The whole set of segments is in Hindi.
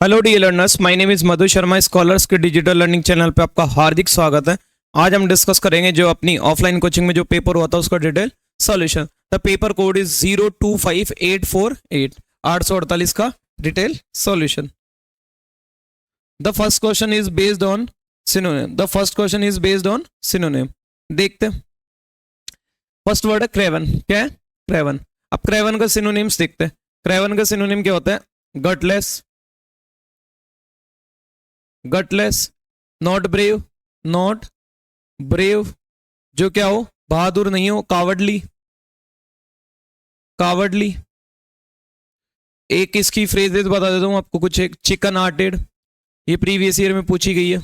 Hello dear learners, my name is Madhu Sharma. Scholars के डिजिटल लर्निंग चैनल पे आपका हार्दिक स्वागत है। आज हम डिस्कस करेंगे जो अपनी ऑफलाइन कोचिंग में जो पेपर हुआ था उसका detail solution. The paper code is 025848 848 का detail solution. The first question is based on synonym. The first question is based on synonym. देखते हैं। फर्स्ट वर्ड है क्रेवन। क्या है? क्रेवन। अब क्रेवन का सिनोनिम्स देखते हैं। क्रेवन का सिनोनिम क्या होता है? गटलेस, गटलेस, नॉट ब्रेव, नॉट ब्रेव जो क्या हो? बहादुर नहीं हो। Cowardly, cowardly. एक इसकी फ्रेजेस बता देता हूं आपको कुछ। एक चिकन हार्टेड, ये प्रीवियस ईयर में पूछी गई है।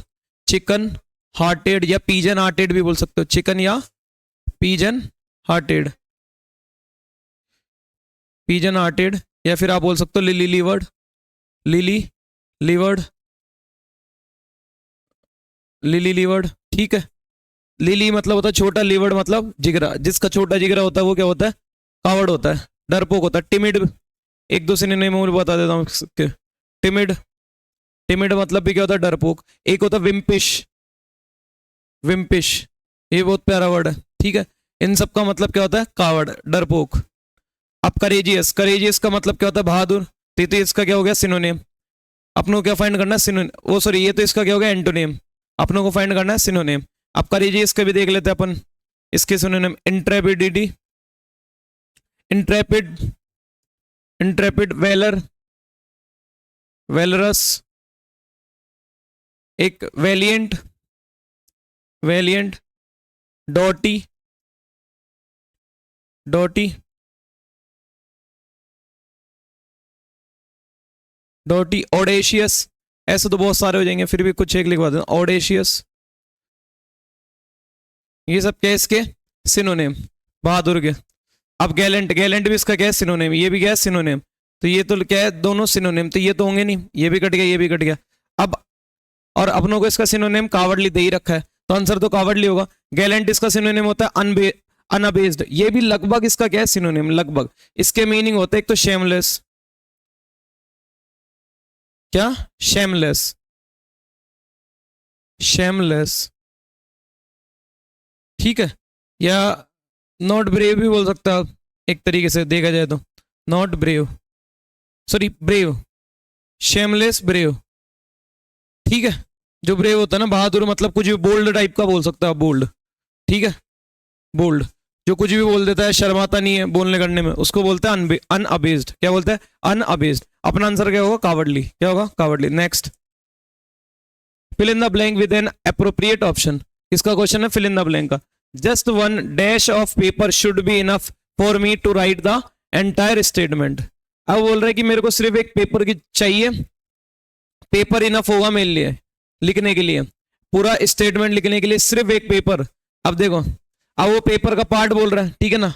चिकन हार्टेड या पीजन हार्टेड भी बोल सकते हो। चिकन या पीजन हार्टेड, पीजन हार्टेड। या फिर आप बोल सकते हो लिली लिवर्ड, लिली लिवर्ड, लिली लिवर्ड। ठीक है। लिली मतलब होता है छोटा, लिवर्ड मतलब जिगरा। जिसका छोटा जिगरा होता है वो क्या होता है? कावर्ड होता है, डरपोक होता है। टिमिड, एक दो सिनोनिम और बता देता हूँ। टिमिड, टिमिड मतलब भी क्या होता है? डरपोक। एक होता है विम्पिश, विम्पिश, ये बहुत प्यारा वर्ड है। ठीक है। इन सब का मतलब क्या होता है? कावर्ड, डरपोक। अब करेजियस, करेजियस का मतलब क्या होता है? बहादुर। तो इसका क्या हो गया? सिनोनिम। अपनों को क्या फाइंड करना है? सिनोनिम। वो सॉरी, ये तो इसका क्या हो गया? एंटोनिम। अपनों को फाइंड करना है सिनोनिम। अब करिए इसका भी देख लेते हैं अपन। इसके synonym intrepidity, intrepid, intrepid, valour, valorous. एक वेलिएंट, वेलिएंट, डॉटी, डॉटी, डॉटी, ऑडेशियस। ऐसे तो बहुत सारे हो जाएंगे, फिर भी कुछ एक लिखवा देना। ऑडेशियस। ये सब क्या है इसके? सिनोनिम, बहादुर के। अब गैलेंट, गैलेंट भी इसका क्या है? सिनोनिम। ये भी क्या है? सिनोनिम। तो ये तो क्या है? दोनों सिनोनिम। तो ये तो होंगे नहीं, ये भी कट गया, ये भी कट गया। अब और अपनों को इसका सिनोनिम कावर्डली दे ही रखा है, तो आंसर तो कावर्डली होगा। गैलेंट इसका सिनोनिम होता है अनअबेस्ड। ये भी लगभग इसका क्या है? सिनोनिम, लगभग। इसके मीनिंग होते हैं एक तो शेमलेस, क्या? Shameless, shameless. ठीक है। या नॉट ब्रेव भी बोल सकते हो आप, एक तरीके से देखा जाए तो। Not brave, sorry brave, shameless, brave. ठीक है। जो ब्रेव होता है ना, बहादुर, मतलब कुछ भी बोल्ड टाइप का बोल सकते हो आप, बोल्ड। ठीक है। बोल्ड, जो कुछ भी बोल देता है, शर्माता नहीं है बोलने करने में, उसको बोलते हैं अनअबेस्ड। क्या बोलते हैं? अनअबेस्ड। अपना आंसर क्या होगा? कावर्डली। क्या होगा? Cowardly. Next, fill in the blank with an appropriate option. किसका क्वेश्चन है? फिल इन द ब्लैंक का। Just one dash of paper should be enough for me to write the entire statement. अब बोल रहे हैं कि मेरे को सिर्फ एक पेपर की चाहिए, पेपर इनफ होगा मेरे लिए लिखने के लिए, पूरा स्टेटमेंट लिखने के लिए सिर्फ एक पेपर। अब देखो, अब वो पेपर का पार्ट बोल रहा है, ठीक है ना।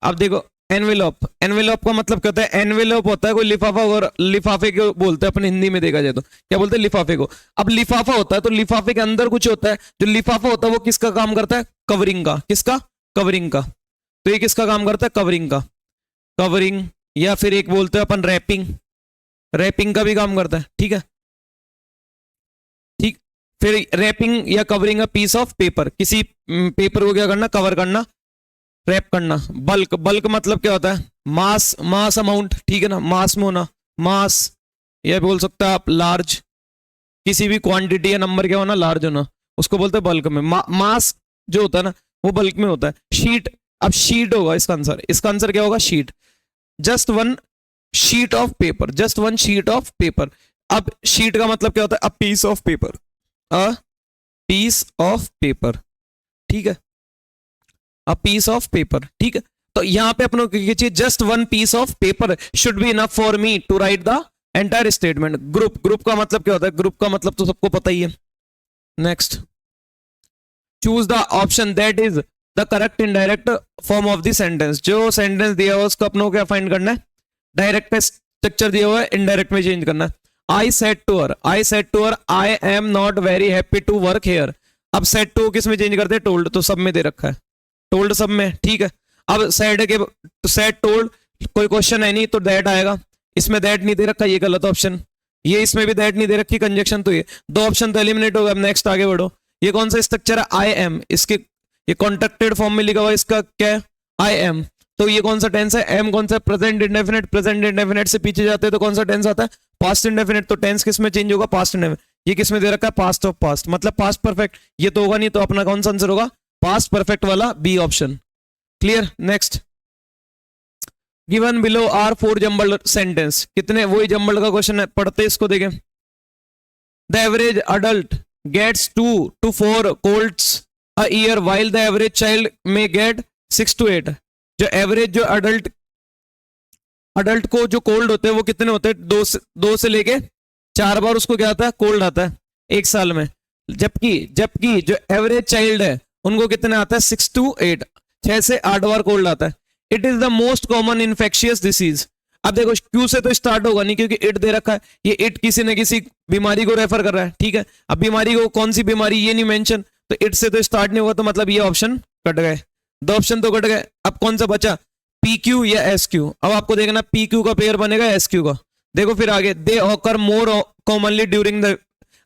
अब देखो, एनवेलॉप, एनवेलॉप का मतलब क्या होता है? एनवेलॉप होता है कोई लिफाफा, और लिफाफे को बोलते हैं अपन हिंदी में देखा जाए तो क्या बोलते हैं? लिफाफे को। अब लिफाफा होता है तो लिफाफे के अंदर कुछ होता है। जो लिफाफा होता है वो किसका काम करता है? कवरिंग का। किसका? कवरिंग का। तो ये किसका काम करता है? कवरिंग का। कवरिंग, या फिर एक बोलते हैं अपन रैपिंग, रैपिंग का भी काम करता है। ठीक है। ठीक। फिर रैपिंग या covering a piece of paper, किसी पेपर को क्या करना? कवर करना, रैप करना। बल्क, बल्क मतलब क्या होता है? मास, मास अमाउंट। ठीक है ना, मास में होना, मास। या बोल सकते हैं आप लार्ज, किसी भी क्वांटिटी या नंबर क्या होना? लार्ज होना, उसको बोलते हैं बल्क में। मास जो होता है ना, वो बल्क में होता है। शीट, अब शीट होगा इसका आंसर। इसका आंसर क्या होगा? Sheet. Just one sheet of paper, just one sheet of paper. अब शीट का मतलब क्या होता है? A piece of paper, a piece of paper. ठीक है, अ पीस ऑफ पेपर। ठीक है। तो यहां पे अपनों को चाहिए just one piece of paper should be enough for me to write the entire statement. Group, group का मतलब क्या होता है? ग्रुप का मतलब तो सबको पता ही है। Next, choose the option that is the correct indirect form of the sentence. जो सेंटेंस दिया हुआ उसको अपनों को क्या फाइंड करना है? डायरेक्ट का स्ट्रक्चर दिया हुआ है, इनडायरेक्ट में चेंज करना है। I said to her, I said to her I am not very happy to work here. अब सेड टू किस में चेंज करते हैं? टोल्ड, तो सब में दे रखा है, टोल्ड सब में। ठीक है। अब सैड के तो सैड टोल्ड, कोई क्वेश्चन है नहीं तो दैट आएगा, इसमें दैट नहीं दे रखा, ये गलत ऑप्शन। ये इसमें भी दैट नहीं दे रखी कंजक्शन, तो ये दो ऑप्शन तो एलिमिनेट हो गए। अब नेक्स्ट आगे बढ़ो। ये कौन सा स्ट्रक्चर है? I am. इसके ये कॉन्ट्रैक्टेड फॉर्म में लिखा हुआ, इसका क्या है? I am. तो ये कौन सा टेंस है? एम कौन सा? Present indefinite. प्रेजेंट इंडेफिनिट से पीछे जाते हैं तो कौन सा टेंस आता है? Past indefinite. तो टेंस किस में चेंज होगा? Past indefinite. ये किस में दे रखा है? पास्ट ऑफ पास्ट, मतलब पास्ट परफेक्ट। ये तो होगा नहीं, तो अपना कौन सा आंसर होगा? पास्ट परफेक्ट वाला B option. Clear? Next, given below are 4 jumbled sentence. कितने? वही जम्बल्ड का क्वेश्चन है, पढ़ते इसको देखें। The average adult gets 2 to 4 colds a year while the average child may get 6 to 8। जो एवरेज जो अडल्ट को जो कोल्ड होते हैं वो कितने होते हैं? दो से लेके 4 बार उसको क्या आता है? कोल्ड आता है एक साल में। जबकि जो एवरेज चाइल्ड है उनको कितने आता है? 6 to 8, 6 से 8 बार कोल्ड आता है। It is the most common infectious disease. अब देखो क्यू से तो स्टार्ट होगा नहीं, क्योंकि इट दे रखा है। ये इट किसी न किसी बीमारी को रेफर कर रहा है, ठीक है। अब बीमारी को कौन सी बीमारी ये नहीं मेंशन, तो इट से तो स्टार्ट नहीं होगा, तो मतलब ये ऑप्शन कट गए। दो ऑप्शन तो कट गए। अब कौन सा बचा? पी क्यू या एस क्यू। अब आपको देखना पी क्यू का पेयर बनेगा एस क्यू का। देखो फिर आगे, they occur more commonly during the.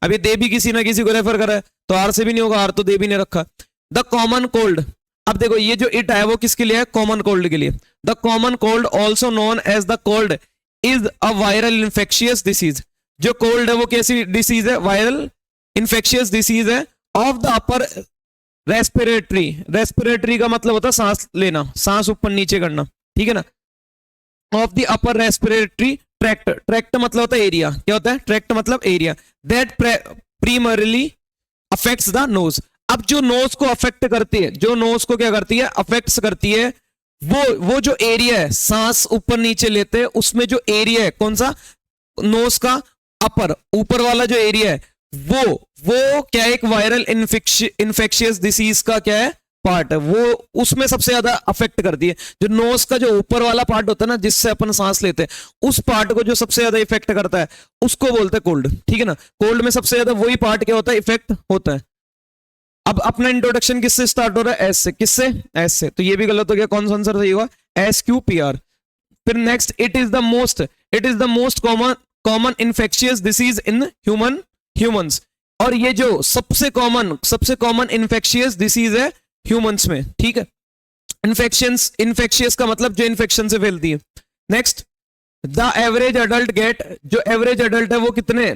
अब ये दे भी किसी ना किसी को रेफर कर रहा है, तो आर से भी नहीं होगा, आर तो दे भी नहीं रखा। The common cold. अब देखो ये जो इट है वो किसके लिए है? कॉमन कोल्ड के लिए। The common cold also known as the cold is a viral infectious disease. जो कोल्ड है वो कैसी डिसीज है? वायरल इन्फेक्शियस डिसीज है। Of the upper respiratory. Respiratory का मतलब होता है सांस लेना, सांस ऊपर नीचे करना, ठीक है ना। Of the upper respiratory tract. Tract मतलब होता है एरिया। क्या होता है? ट्रैक्ट मतलब area. That primarily affects the nose. अब जो नोज को अफेक्ट करती है, जो नोज को क्या करती है? अफेक्ट्स करती है, वो जो एरिया है सांस ऊपर नीचे लेते हैं, उसमें जो एरिया है कौन सा? नोज का अपर, ऊपर वाला जो एरिया है वो क्या है? एक वायरल इन्फेक्शियस डिसीज का क्या है? पार्ट है। वो उसमें सबसे ज्यादा अफेक्ट करती है। जो नोज का जो ऊपर वाला पार्ट होता है ना, जिससे अपन सांस लेते हैं, उस पार्ट को जो सबसे ज्यादा इफेक्ट करता है उसको बोलते हैं कोल्ड, ठीक है ना। कोल्ड में सबसे ज्यादा वही पार्ट क्या होता है? इफेक्ट होता है। अब अपना इंट्रोडक्शन किससे स्टार्ट हो रहा है? एस से। किससे? एस से। तो ये भी गलत हो गया। कौन सा आंसर सही होगा? S Q P R. फिर next, it is the most common infectious disease in humans. और ये जो सबसे कॉमन इन्फेक्शियस डिसीज है ह्यूमंस में, ठीक है। इन्फेक्शियस का मतलब जो इन्फेक्शन से फैलती है। Next, the average adult get. जो एवरेज अडल्ट है वो कितने?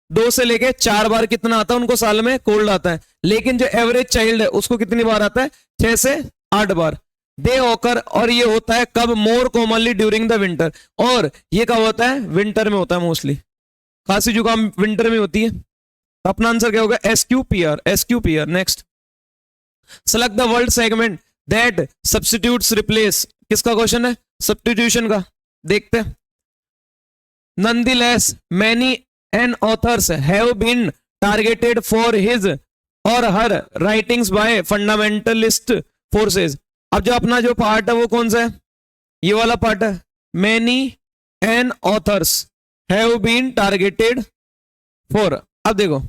2 से लेके 4 बार कितना आता है उनको साल में? कोल्ड आता है। लेकिन जो एवरेज चाइल्ड है उसको कितनी बार आता है? 6 से 8 बार। दे ऑकर। और ये होता है कब? मोर कॉमनली ड्यूरिंग द विंटर। और ये कब होता है? विंटर में होता है मोस्टली। खांसी जुकाम विंटर में होती है। तो अपना आंसर क्या होगा? S Q P R. S Q P R. Next, select the word segment that substitutes replace. किसका क्वेश्चन है? सब्स्टिट्यूशन का। देखते हैं। Nonetheless many an authors have been targeted for his or her writings by fundamentalist forces. अब जो अपना जो पार्ट है वो कौन सा है? ये वाला पार्ट है। Many an authors have been targeted for. अब देखो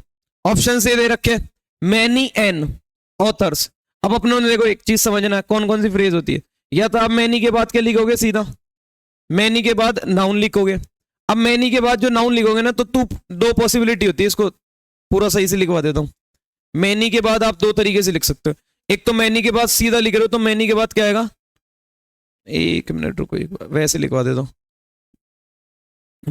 ऑप्शन से दे रखे मैनी एन ऑथर्स। अब अपनों ने देखो एक चीज समझना है, कौन कौन सी फ्रेज होती है। या तो आप मैनी के बाद क्या लिखोगे? सीधा मैनी के बाद नाउन लिखोगे। अब मैनी के बाद जो नाउन लिखोगे ना, तो दो पॉसिबिलिटी होती है। इसको पूरा सही से लिखवा देता हूं। मैनी के बाद आप 2 तरीके से लिख सकते हो। एक तो मैनी के बाद सीधा लिख रहे हो, तो मैनी के बाद क्या आएगा? 1 मिनट रुको, एक बार वैसे लिखवा देता हूं।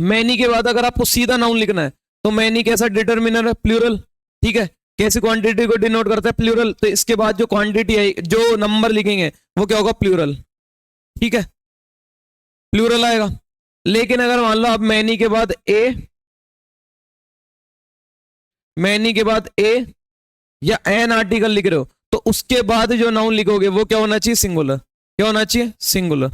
मैनी के बाद अगर आपको सीधा नाउन लिखना है तो मैनी कैसा डिटर्मिनर है? प्लूरल, ठीक है। कैसी क्वांटिटी को डिनोट करता है? प्लूरल। तो इसके बाद जो क्वांटिटी है, जो नंबर लिखेंगे वो क्या होगा? प्लूरल, ठीक है, प्लूरल आएगा। लेकिन अगर मान लो आप मैनी के बाद ए या एन आर्टिकल लिख रहे हो, तो उसके बाद जो नाउन लिखोगे वो क्या होना चाहिए? सिंगुलर। क्या होना चाहिए? सिंगुलर।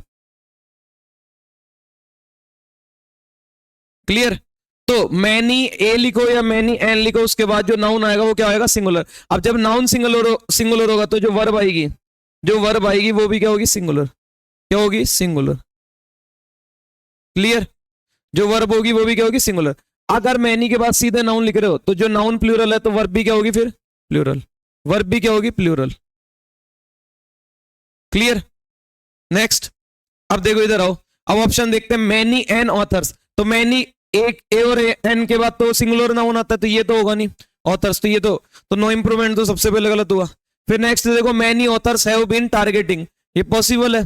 क्लियर? तो मैनी ए लिखो या मैनी एन लिखो, उसके बाद जो नाउन आएगा वो क्या आएगा? सिंगुलर। अब जब नाउन सिंगुलर होगा तो जो वर्ब आएगी वो भी क्या होगी? सिंगुलर। क्या होगी? सिंगुलर। क्लियर? जो वर्ब होगी वो भी क्या होगी? सिंगुलर। अगर मैनी के बाद सीधे नाउन लिख रहे हो तो जो नाउन प्लूरल है तो वर्ब भी क्या होगी? फिर प्लूरल। वर्ब भी क्या होगी? प्लूरल। क्लियर? नेक्स्ट, अब देखो इधर आओ। अब ऑप्शन देखते हैं। Many an authors. तो मैनी एक ए और एन के बाद तो सिंगुलर नाउन आता है, तो ये तो होगा नहीं ऑथर्स, तो ये तो नो इंप्रूवमेंट तो सबसे पहले गलत हुआ। फिर नेक्स्ट देखो, many authors have been targeting, ये पॉसिबल है।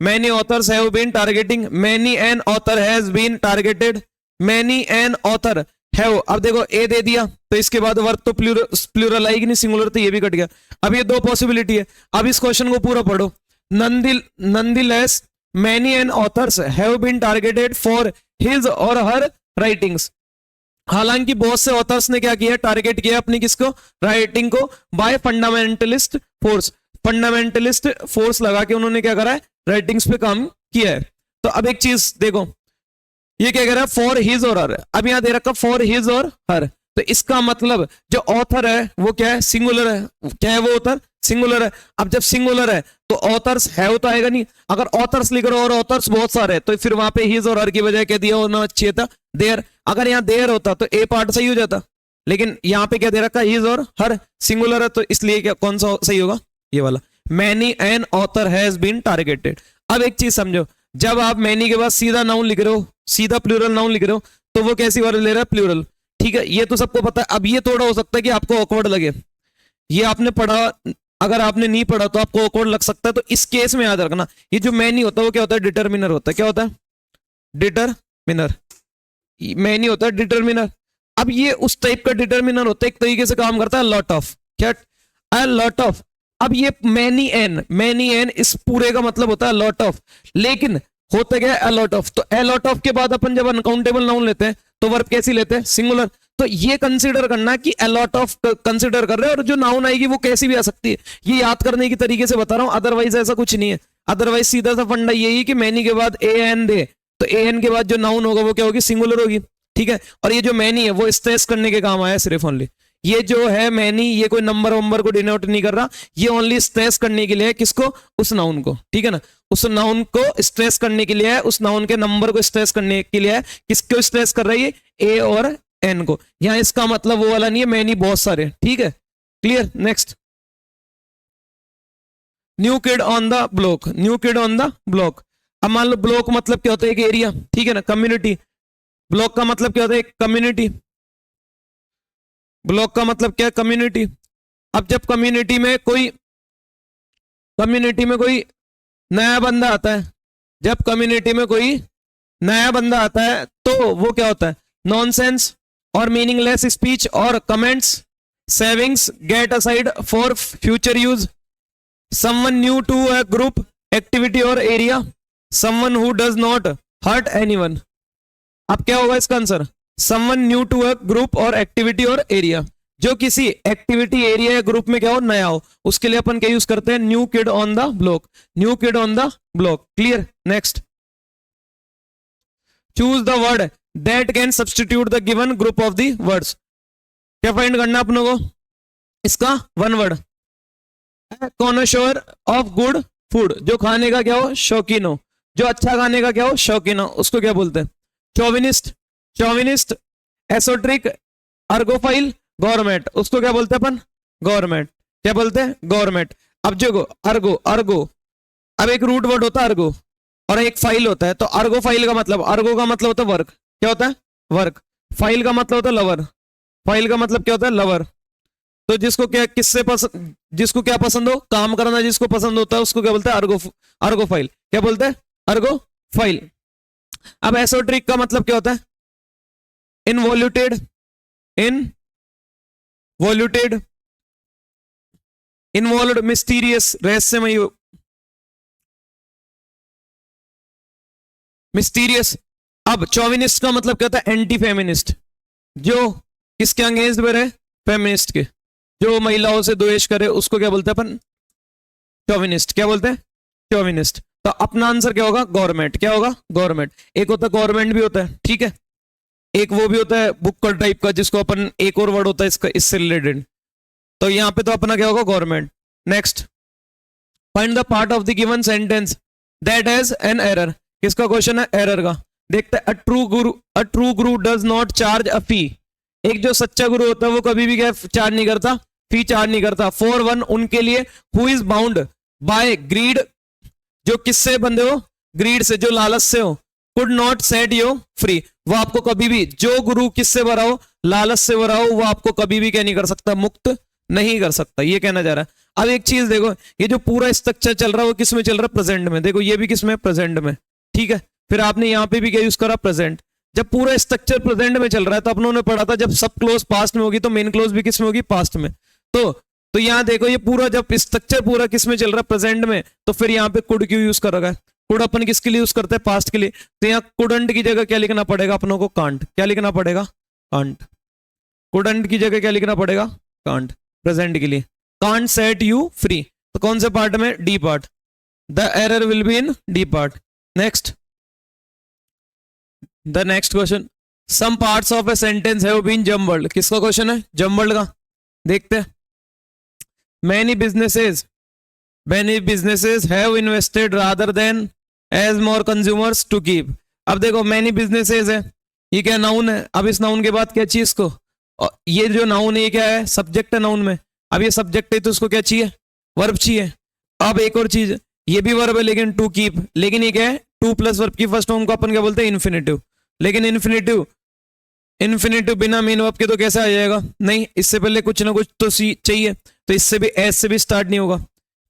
Many authors have been targeting, many an author has been targeted, many an author have. अब देखो ए दे दिया तो इसके बाद वर्ब तो प्लूरल आएगी नहीं, सिंगुलर, तो ये भी कट गया। अब ये दो पॉसिबिलिटी है। अब इस क्वेश्चन को पूरा पढ़ो। Nonetheless many an authors have been targeted for his or her writings. हालांकि बहुत से ऑथर्स ने क्या किया, टारगेट किया अपनी किसको, राइटिंग को, by fundamentalist force. Fundamentalist force लगा के उन्होंने क्या करा है, राइटिंग्स पे काम किया है। तो अब एक चीज देखो, ये क्या कह रहा है, फॉर हिज और हर। अब यहां दे रखा फॉर हिज और हर, तो इसका मतलब जो ऑथर है वो क्या है, सिंगुलर है। क्या है वो ऑथर, सिंगुलर है। अब जब सिंगुलर है तो ऑथर्स हैव तो आएगा नहीं। अगर ऑथर्स लिख रहे हो और ऑथर्स बहुत सारे तो फिर वहां पे हिज और हर की बजाय क्या दिया होना चाहिए था, देयर। अगर यहाँ देयर होता तो ए पार्ट सही हो जाता, लेकिन यहाँ पे क्या दे रखा, हिज और हर, सिंगुलर है, तो इसलिए क्या कौन सा सही होगा, ये वाला। Many an author has been targeted. अब एक चीज समझो, जब आप मैनी के बाद सीधा नाउन लिख रहे हो, सीधा प्लूरल नाउन लिख रहे हो, तो वो कैसी वर्ब ले रहा है, प्लूरल। ठीक है, ये तो सबको पता है। अब ये थोड़ा हो सकता है कि आपको ऑकवर्ड लगे, ये आपने पढ़ा, अगर आपने नहीं पढ़ा तो आपको ऑकवर्ड लग सकता है। तो इस केस में याद रखना, ये जो मैनी होता है वो क्या होता है, डिटर्मिनर होता है। क्या होता है, डिटरमिनर। मैनी होता है डिटर्मिनर। अब ये उस टाइप का डिटर्मिनर होता है, एक तरीके से काम करता है लॉट ऑफ। क्या, अ लॉट ऑफ। अब ये मैनी एन इस पूरे का मतलब होता है लॉट ऑफ, लेकिन होता क्या है, अ लॉट ऑफ। तो अ लॉट ऑफ के बाद अपन जब अनकाउंटेबल नाउन लेते हैं तो वर्ब कैसी लेते हैं, सिंगुलर। तो ये कंसीडर करना कि अ लॉट ऑफ कंसीडर कर रहे हैं, और जो नाउन आएगी वो कैसी भी आ सकती है। ये याद करने की तरीके से बता रहा हूं, अदरवाइज ऐसा कुछ नहीं है। अदरवाइज सीधा सा फंडा यही कि मैनी के बाद ए एन दे, तो ए एन के बाद जो नाउन होगा वो क्या होगी, सिंगुलर होगी। ठीक है, और ये जो मैनी है वो स्ट्रेस करने के काम आया सिर्फ ओनली। ये जो है मैनी, ये कोई नंबर वंबर को डिनोट नहीं कर रहा, ये ओनली स्ट्रेस करने के लिए है, किसको, उस नाउन को। ठीक है ना, उस नाउन को स्ट्रेस करने के लिए है, उस नाउन के नंबर को स्ट्रेस करने के लिए है। किसको स्ट्रेस कर रही है, ए और एन को। यहां इसका मतलब वो वाला नहीं है मैनी बहुत सारे। ठीक है, clear. Next, new kid on the block, new kid on the block. अब मान लो ब्लॉक मतलब क्या होता है, एक एरिया। ठीक है ना, कम्युनिटी। ब्लॉक का मतलब क्या होता है, एक कम्युनिटी। ब्लॉक का मतलब क्या है, कम्युनिटी। अब जब कम्युनिटी में कोई नया बंदा आता है, जब कम्युनिटी में कोई नया बंदा आता है तो वो क्या होता है, नॉनसेंस और मीनिंगलेस स्पीच और comments, savings get aside for future use, someone new to a group, activity or area, someone who does not hurt anyone. अब क्या होगा इसका answer, someone new to a group or activity or area. जो किसी एक्टिविटी, एरिया या ग्रुप में क्या हो, नया हो, उसके लिए अपन क्या यूज करते हैं, new kid on the block, new kid on the block. Clear. Next, choose the word that can substitute the given group of the words. क्या फाइंड करना अपनों को, इसका one word, connoisseur of good food, जो खाने का क्या हो, शौकीन हो, जो अच्छा खाने का क्या हो, शौकीन हो, उसको क्या बोलते हैं, चौविनिस्ट, चौविनिस्ट, एसोट्रिक, अर्गोफाइल, गवर्नमेंट, उसको क्या बोलते हैं अपन, गवर्नमेंट। क्या बोलते हैं, गवर्नमेंट। अब जो अर्गो, अर्गो, अब एक रूट वर्ड होता है अर्गो और एक फाइल होता है। तो अर्गो फाइल का मतलब, अर्गो का मतलब होता है वर्क। क्या होता है, वर्क। फाइल का मतलब होता है लवर, फाइल का मतलब क्या होता है, लवर। तो जिसको क्या, किससे पसंद, जिसको क्या पसंद हो, काम करना जिसको पसंद होता है उसको क्या बोलते हैं, अर्गो, अर्गो फाइल। क्या बोलते हैं, अर्गो फाइल। अब एसोट्रिक का मतलब क्या होता है, इनवॉल्यूटेड, इनवॉल्यूटेड, इन्वॉल्व, मिस्टीरियस, रहस्यमय, मिस्टीरियस। अब चौविनिस्ट का मतलब क्या होता है, एंटी फेमिनिस्ट, जो किसके अगेंस्ट में रहे, फेमिनिस्ट के, जो महिलाओं से द्वेष करे उसको क्या बोलते हैं अपन, चौविनिस्ट। क्या बोलते हैं, चौविनिस्ट। तो अपना आंसर क्या होगा, गवर्नमेंट। क्या होगा, गवर्नमेंट। एक होता है गवर्नमेंट भी होता है, ठीक है, एक वो भी होता है बुक्कर टाइप का, जिसको अपन, एक और वर्ड होता है इसका, इससे रिलेटेड। तो यहां पे तो अपना क्या होगा, government. Next, find the part of the given sentence that has an error. किसका क्वेश्चन है, एरर का। देखते हैं, a true Guru does not charge अ फी। एक जो सच्चा गुरु होता है वो कभी भी क्या चार्ज नहीं करता, फी चार्ज नहीं करता। फॉर वन, उनके लिए, who is bound by greed, जो किससे बंधे हो, ग्रीड से, जो लालच से हो, could not set you free, वो आपको कभी भी, जो गुरु किससे भरा हो, लालच से भरा हो, वो आपको कभी भी क्या नहीं कर सकता, मुक्त नहीं कर सकता, ये कहना जा रहा है। अब एक चीज देखो, ये जो पूरा स्ट्रक्चर चल रहा है वो किस में चल रहा है, प्रेजेंट में। देखो ये भी किस में, प्रेजेंट में, ठीक है। फिर आपने यहाँ पे भी क्या यूज करा, प्रेजेंट। जब पूरा स्ट्रक्चर प्रेजेंट में चल रहा है तो अपनों ने पढ़ा था जब सब क्लोज पास्ट में होगी तो मेन क्लोज भी किस में होगी, पास्ट में। तो यहाँ देखो ये पूरा जब स्ट्रक्चर पूरा किस में चल रहा है, प्रेजेंट में, तो फिर यहाँ पे कुड क्यों यूज कर रखा है, कुड अपन किसके लिए यूज करते हैं, पास्ट के लिए। तो यहाँ कुडंट की जगह क्या लिखना पड़ेगा अपनों को, कांट। क्या लिखना पड़ेगा, कांट। कुडंट की जगह क्या लिखना पड़ेगा, कांट, प्रेजेंट के लिए। कांट सेट यू फ्री, तो कौन से पार्ट में, D part. The error will be in D part. Next, the next question, some parts of a sentence have been jumbled, किसका क्वेश्चन है, जम्बल्ड का। देखते हैं, many businesses have invested rather than as more consumers to keep। अब देखो many businesses है, ये क्या नाउन है। अब इस नाउन के बाद क्या चाहिए इसको, और ये जो नाउन है ये क्या है, सब्जेक्ट है नाउन में। अब ये सब्जेक्ट है तो उसको क्या चाहिए, वर्ब चाहिए। अब एक और चीज, ये भी वर्ब है लेकिन टू कीप, लेकिन ये क्या है, टू प्लस वर्ब की फर्स्ट फॉर्म को अपन क्या बोलते हैं, इन्फिनेटिव। लेकिन इन्फिनेटिव बिना मेन वर्ब के तो कैसे आ जाएगा, नहीं, इससे पहले कुछ ना कुछ तो चाहिए। तो इससे भी, एस से भी स्टार्ट नहीं होगा।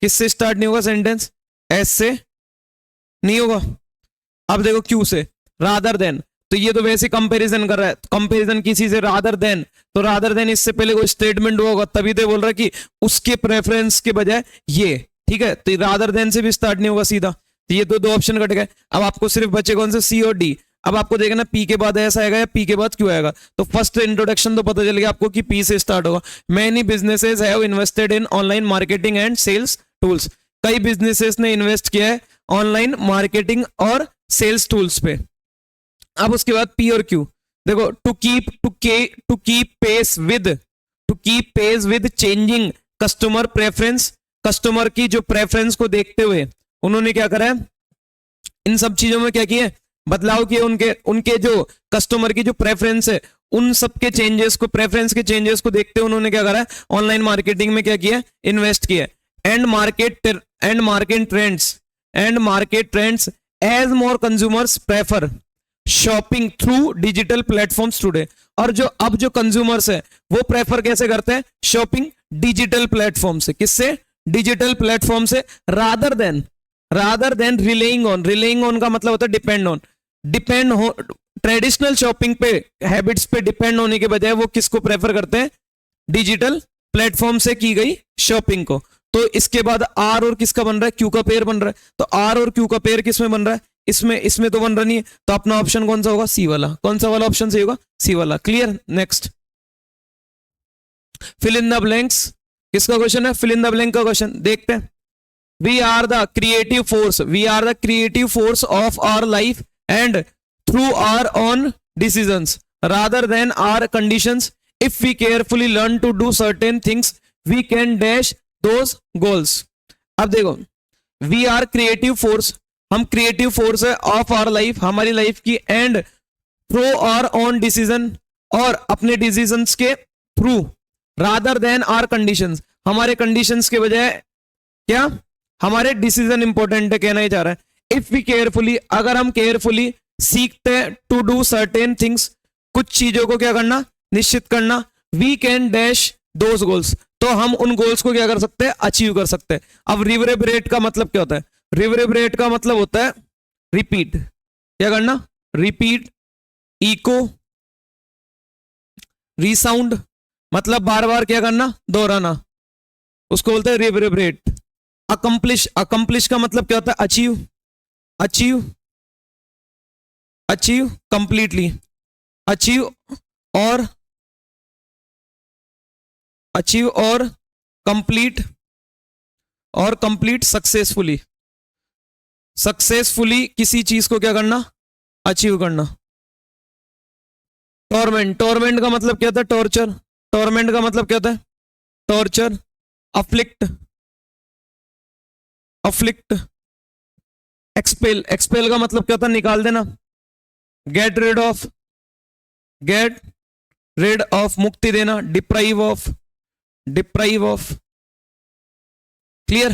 किससे स्टार्ट नहीं होगा सेंटेंस, एस से नहीं होगा। अब देखो क्यू से, रादर देन, तो ये तो वैसे कंपैरिजन कर रहा है, कंपैरिजन किसी से, रादर देन, तो रादर देन इससे पहले कोई स्टेटमेंट होगा तभी तो बोल रहा है कि उसके प्रेफरेंस के बजाय ये, ठीक है। तो रादर देन से भी स्टार्ट नहीं होगा सीधा। तो ये तो दो ऑप्शन कट गए। अब आपको सिर्फ बचे कौन से, सी और डी। अब आपको देखना पी के बाद ऐसा आएगा या पी के बाद क्यों आएगा। तो फर्स्ट इंट्रोडक्शन तो पता चल गया आपको कि पी से स्टार्ट होगा। Many businesses have invested in online marketing and sales tools, कई बिजनेसेस ने इन्वेस्ट किया है ऑनलाइन मार्केटिंग और सेल्स टूल्स पे। अब उसके बाद पी और क्यू, देखो to keep pace with changing customer preference, customer की जो प्रेफरेंस को देखते हुए उन्होंने क्या करा है, इन सब चीजों में क्या किया, बदलाव किए। उनके जो कस्टमर की जो प्रेफरेंस है उन सब के चेंजेस को, प्रेफरेंस के चेंजेस को देखते हुए उन्होंने क्या करा है, ऑनलाइन मार्केटिंग में क्या किया, इन्वेस्ट किया। And market trends as more consumers prefer shopping through digital platforms today, और अब जो कंज्यूमर्स है वो प्रेफर कैसे करते हैं, शॉपिंग डिजिटल प्लेटफॉर्म से। किससे, डिजिटल प्लेटफॉर्म से। रादर देन रिलेइंग ऑन का मतलब होता है डिपेंड हो ट्रेडिशनल शॉपिंग पे, हैबिट्स पे डिपेंड होने के बजाय वो किसको प्रेफर करते हैं, डिजिटल प्लेटफॉर्म से की गई शॉपिंग को। तो इसके बाद आर और किसका बन रहा है, क्यू का पेयर बन रहा है। तो आर और क्यू का पेयर किसमें बन रहा है, इसमें तो बन रहा नहीं है। तो अपना ऑप्शन कौन सा होगा, सी वाला। कौन सा वाला ऑप्शन सही होगा, सी वाला। Clear. Next, fill in the blanks, किसका क्वेश्चन है, फिल इन द ब्लैंक का क्वेश्चन। देखते हैं, we are the creative force of our life and through our own decisions rather than our conditions. If we carefully learn to do certain things we can dash those goals। अब देखो, we are creative force, हम creative force है of our life, हमारी लाइफ की, and through our own decision, और अपने decisions के through, rather than our conditions, हमारे conditions के बजाय क्या, हमारे डिसीजन इंपॉर्टेंट है, कहना ही चाह रहा है। इफ वी केयरफुली, अगर हम केयरफुली सीखते हैं टू डू सर्टेन थिंग्स, कुछ चीजों को क्या करना, निश्चित करना, we can dash those goals, तो हम उन गोल्स को क्या कर सकते हैं, अचीव कर सकते हैं। अब रिवरेबरेट का मतलब क्या होता है, रिवरेबरेट का मतलब होता है रिपीट, क्या करना, रिपीट, इको, रीसाउंड, मतलब बार बार क्या करना, दोहराना, उसको बोलते हैं रिवरेबरेट। अकम्प्लिश का मतलब क्या होता है, अचीव कंप्लीटली, अचीव और कंप्लीट सक्सेसफुली किसी चीज को क्या करना, अचीव करना। टॉर्मेंट का मतलब क्या होता है, टॉर्मेंट का मतलब क्या होता है, टॉर्चर। अफ्लिक्ट, एक्सपेल का मतलब क्या होता है, निकाल देना। गेट रिड ऑफ मुक्ति देना। Deprive of. क्लियर।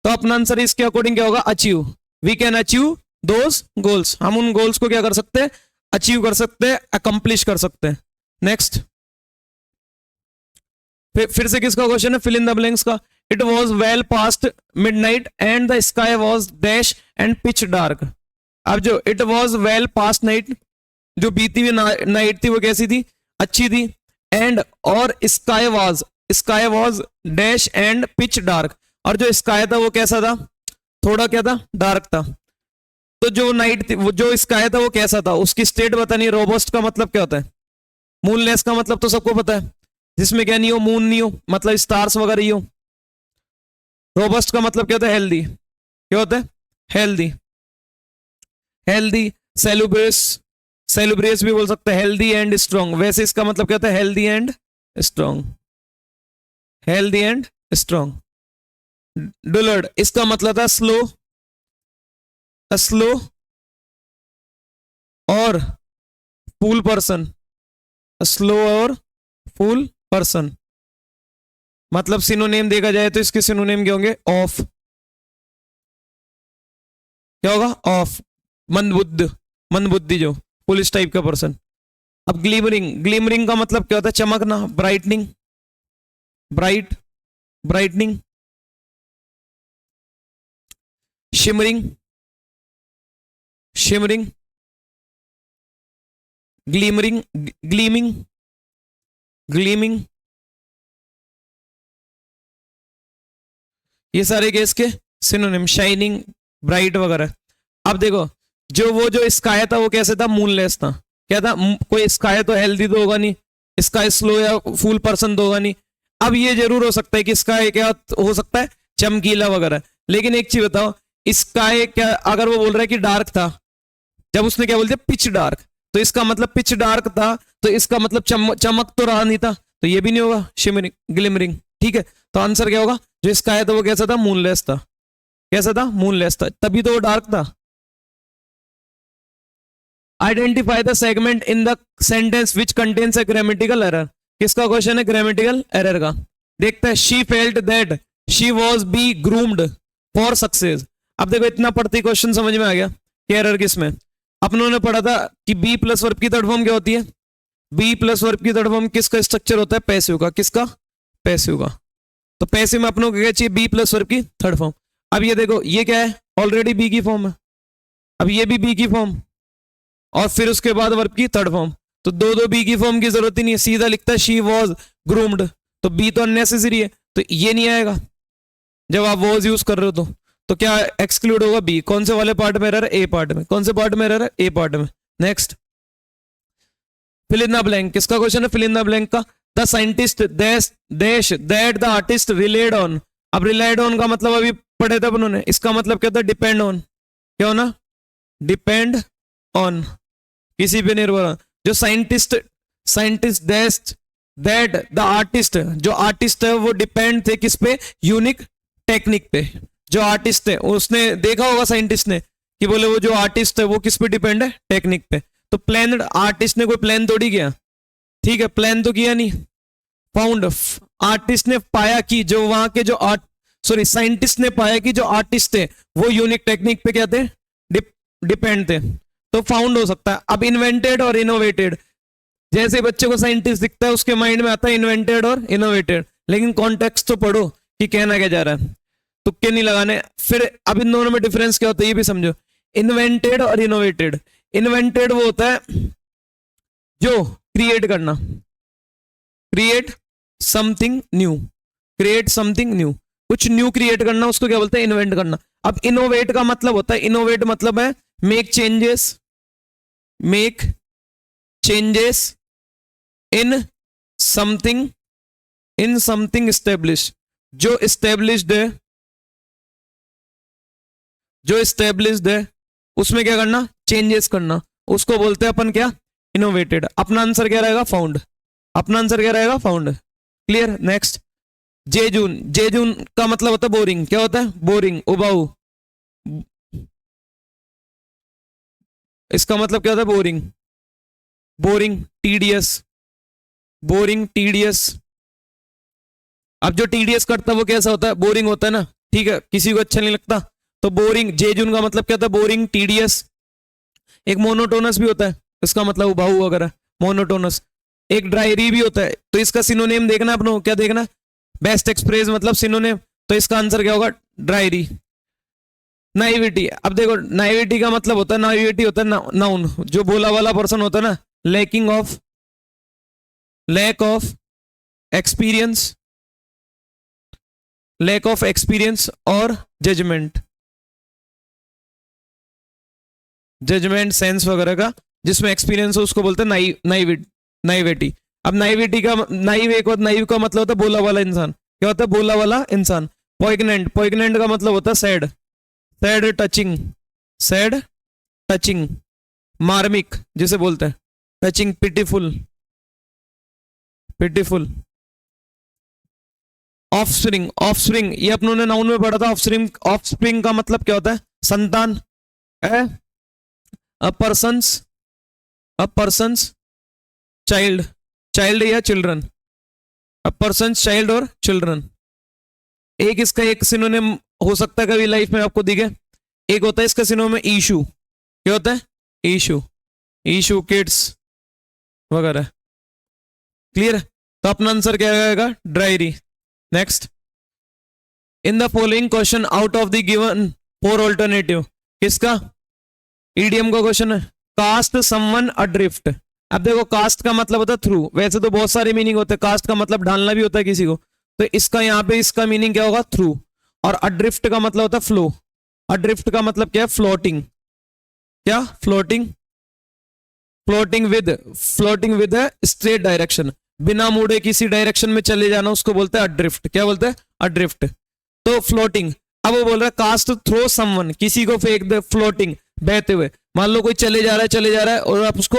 तो अपना आंसर इसके अकॉर्डिंग क्या होगा, achieve. We can achieve those goals, हम उन गोल्स को क्या कर सकते हैं, अचीव कर सकते हैं, अकम्प्लिश कर सकते हैं। नेक्स्ट, फिर से किसका क्वेश्चन है, फिल इन द ब्लैंक्स का। It was well past midnight and the sky was dash and pitch dark. अब जो it was well past night, जो बीती हुई नाइट थी वो कैसी थी, अच्छी थी। एंड और sky was dash and pitch dark, और जो स्काई था वो कैसा था, थोड़ा क्या था, डार्क था। तो जो नाइट थी, वो जो स्काई था वो कैसा था, उसकी स्टेट बतानी है। रोबस्ट का मतलब क्या होता है, मूनलेस का मतलब तो सबको पता है, जिसमें क्या नहीं हो, मून नहीं हो, मतलब स्टार्स वगैरह ही हो। रोबस्ट का मतलब क्या होता है, हेल्दी। क्या होता है, हेल्दी। हेल्दी, सेलिब्रेस भी बोल सकते हैं, हेल्दी एंड स्ट्रॉन्ग। वैसे इसका मतलब क्या होता है, healthy and strong, healthy and strong. Dullard, इसका मतलब था स्लो, स्लो और फूल पर्सन, स्लो और फूल पर्सन। मतलब सिनोनिम देखा जाए तो इसके सिनोनिम क्या होंगे, ऑफ, क्या होगा, ऑफ, मंदबुद्ध, मंदबुद्धि, जो पुलिस टाइप का पर्सन। अब ग्लिमरिंग, ग्लिमरिंग का मतलब क्या होता है, चमकना, brightening, bright, brightening. Shimmering, shimmering, glimmering, gleaming, gleaming. ये सारे केस के सिनोनिम, शाइनिंग, ब्राइट वगैरह। अब देखो, जो स्काई था वो कैसे था, मूनलेस था। क्या था, कोई स्काई तो हेल्दी तो होगा नहीं, स्काई स्लो या फुल पर्सन तो होगा नहीं। अब ये जरूर हो सकता है कि स्काई क्या हो सकता है, चमकीला वगैरह। लेकिन एक चीज बताओ, स्काई क्या, अगर वो बोल रहा है कि डार्क था, जब उसने क्या बोल दिया, पिच डार्क, तो इसका मतलब पिच डार्क था, तो इसका मतलब चमक तो रहा नहीं था, तो ये भी नहीं होगा, शिमरिंग, ग्लिमरिंग। ठीक है, तो आंसर क्या होगा, जो स्काई था वो कैसा था, मूनलेस था। कैसा था, मूनलेस था, तभी तो वो डार्क था। Identify the segment in the sentence which contains a grammatical error. किसका क्वेश्चन है, ग्रामेटिकल एरर का। देखते हैं, she felt that she was be groomed for success. अब देखो, इतना पढ़ते क्वेश्चन समझ में आ गया कि एरर किसमें। अपनों ने पढ़ा था कि बी प्लस वर्ब की थर्ड फॉर्म क्या होती है, बी प्लस वर्ब की थर्ड फॉर्म किसका स्ट्रक्चर होता है, पैसिव का। किसका, पैसिव का। तो पैसिव में अपनों को क्या चाहिए, बी प्लस वर्ब की थर्ड फॉर्म। अब ये देखो, ये क्या है, ऑलरेडी बी की फॉर्म है। अब ये भी बी की फॉर्म, और फिर उसके बाद वर्ब की थर्ड फॉर्म। तो दो दो बी की फॉर्म की जरूरत ही नहीं है, सीधा लिखता है शी वॉज ग्रूम्ड, तो बी तो अननेसेसरी है, तो ये नहीं आएगा जब आप वॉज यूज कर रहे हो। तो क्या एक्सक्लूड होगा, बी। कौन से वाले पार्ट में एरर है, ए पार्ट में। कौन से पार्ट में एरर है, ए पार्ट में। Next, fill in the blank. किसका क्वेश्चन है, फिल इन द ब्लैंक का। The scientist dash that the artist relied on. अब रिलाइड ऑन का मतलब अभी पढ़े थे उन्होंने, इसका मतलब क्या था, डिपेंड ऑन। क्या होना, डिपेंड ऑन, किसी पे निर्भर। जो scientist, scientist that the artist, जो आर्टिस्ट है वो डिपेंड थे किस पे, यूनिक टेक्निक पे। जो आर्टिस्ट है उसने देखा होगा, साइंटिस्ट ने, कि बोले वो जो आर्टिस्ट है वो किस पे डिपेंड है, टेक्निक पे। तो प्लान, आर्टिस्ट ने कोई प्लान तोड़ी किया, ठीक है, प्लान तो किया नहीं। फाउंड, आर्टिस्ट ने पाया कि जो वहां के जो साइंटिस्ट ने पाया कि जो आर्टिस्ट थे वो यूनिक टेक्निक पे क्या थे, डिपेंड थे, तो फाउंड हो सकता है। अब इन्वेंटेड और इनोवेटेड, जैसे बच्चे को साइंटिस्ट दिखता है उसके माइंड में आता है इन्वेंटेड और इनोवेटेड, लेकिन कॉन्टेक्स्ट तो पढ़ो कि कहना क्या जा रहा है, तुक्के नहीं लगाने। फिर अब इन दोनों में डिफरेंस क्या होता है ये भी समझो, इन्वेंटेड और इनोवेटेड। इन्वेंटेड वो होता है जो क्रिएट करना, create something new, create something new, कुछ न्यू क्रिएट करना, उसको क्या बोलते हैं, इन्वेंट करना। अब इनोवेट का मतलब होता है, इनोवेट मतलब है make changes, make changes in something, in something establish, जो स्टेब्लिश्ड है, जो स्टेब्लिश्ड है उसमें क्या करना, चेंजेस करना, उसको बोलते हैं अपन क्या, इनोवेटेड। अपना आंसर क्या रहेगा, फाउंड। अपना आंसर क्या रहेगा, फाउंड। क्लियर। नेक्स्ट, जेजून, जेजून का मतलब होता है बोरिंग। क्या होता है, बोरिंग, उबाऊ। इसका मतलब क्या होता है, boring, boring, tedious, boring, tedious. अब जो टीडीएस करता है वो कैसा होता है, बोरिंग होता है ना, ठीक है, किसी को अच्छा नहीं लगता, तो बोरिंग, जेजुन का मतलब क्या होता है? Boring, tedious. एक मोनोटोनस भी होता है, इसका मतलब उबाऊ वगैरह, मोनोटोनस। एक ड्रायरी भी होता है, तो इसका सिनोनिम देखना अपनो, क्या देखना? बेस्ट एक्सप्रेस मतलब सिनोनिम, तो इसका आंसर क्या होगा? ड्रायरी। नाइविटी, अब देखो नाइविटी का मतलब होता है, नाइविटी होता है नाउन, जो बोला वाला पर्सन होता है ना, lacking of, lack of experience, lack of experience और जजमेंट, जजमेंट सेंस वगैरह का, जिसमें एक्सपीरियंस हो उसको बोलते हैं नाइविटी। अब नाइविटी का नाइव का मतलब होता है बोला वाला इंसान। क्या होता है? बोला वाला इंसान। पॉइग्नेंट, पॉइग्नेंट का मतलब होता है sad, sad touching, sad touching. मार्मिक जिसे बोलते हैं, touching, pitiful, pitiful. Offspring, offspring ये अपनों ने नाउन में पढ़ा था। ऑफस्प्रिंग, ऑफस्प्रिंग का मतलब क्या होता है? संतान। अ पर्सन्स चाइल्ड, चाइल्ड या चिल्ड्रन, अ पर्सन्स चाइल्ड और चिल्ड्रन। एक इसका एक सिनोनिम हो सकता है कभी लाइफ में आपको दिखे, एक होता है इसका सिनोनिम इशू। क्या होता है? इशू, इशू, किड्स वगैरह। क्लियर? तो अपना आंसर क्या आएगा? Dreary. Next, in the following question out of the given four alternative, किसका? ईडीएम का क्वेश्चन है। Cast someone adrift. अब देखो कास्ट का मतलब होता है थ्रू, वैसे तो बहुत सारे मीनिंग होते हैं, कास्ट का मतलब ढालना भी होता है किसी को, तो इसका यहाँ पे इसका मीनिंग क्या होगा? थ्रू। और अड्रिफ्ट का मतलब होता है फ्लो, अड्रिफ्ट का मतलब क्या है? फ्लोटिंग। क्या? Floating, floating with straight direction, बिना मुड़े किसी डायरेक्शन में चले जाना, उसको बोलते हैं अड्रिफ्ट। क्या बोलते हैं? अड्रिफ्ट। तो फ्लोटिंग। अब वो बोल रहा है कास्ट थ्रो समवन, किसी को फेंक दे, फ्लोटिंग, बहते हुए। मान लो कोई चले जा रहा है और आप उसको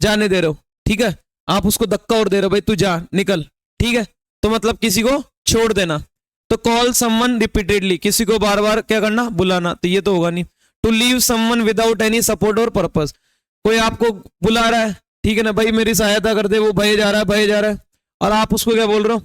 जाने दे रहे हो, ठीक है, आप उसको धक्का और दे रहे हो, भाई तू जा, निकल, ठीक है, तो मतलब किसी को छोड़ देना। तो कॉल समवन रिपीटेडली, किसी को बार बार क्या करना? बुलाना, तो ये तो होगा नहीं। To leave someone without any support और पर्पस, कोई आपको बुला रहा है, ठीक है ना, भाई मेरी सहायता कर दे, वो बहे जा रहा है, और आप उसको क्या बोल रहे हो?